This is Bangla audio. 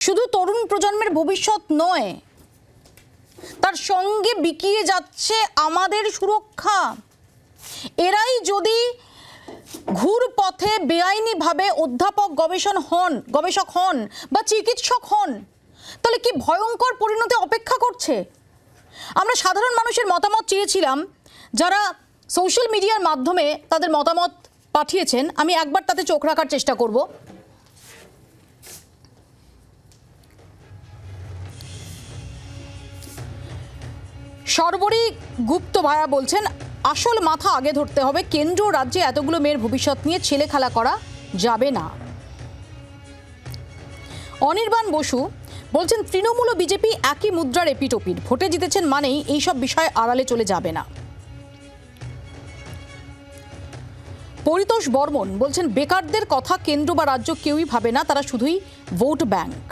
শুধু তরুণ প্রজন্মের ভবিষ্যৎ নয়, তার সঙ্গে বিকিয়ে যাচ্ছে আমাদের সুরক্ষা। এরাই যদি ঘুর পথে বেআইনিভাবে অধ্যাপক গবেষক হন বা চিকিৎসক হন, তাহলে কি ভয়ঙ্কর পরিণতি অপেক্ষা করছে। আমরা সাধারণ মানুষের মতামত চেয়েছিলাম, যারা সোশ্যাল মিডিয়ার মাধ্যমে তাদের মতামত পাঠিয়েছেন। আমি একবার তাতে চোখ রাখার চেষ্টা করব। সর্বরী গুপ্ত ভায়া বলছেন, আসল মাথা আগে ধরতে হবে। কেন্দ্র রাজ্যে এতগুলো মেয়ের ভবিষ্যৎ নিয়ে ছেলে খেলা করা যাবে না। অনির্বাণ বসু বলছেন, তৃণমূল ও বিজেপি একই মুদ্রার এপিটোপিট, ভোটে জিতেছেন মানেই এইসব বিষয় আড়ালে চলে যাবে না। পরিতোষ বর্মন বলছেন, বেকারদের কথা কেন্দ্র বা রাজ্য কেউই ভাবে না, তারা শুধুই ভোট ব্যাংক।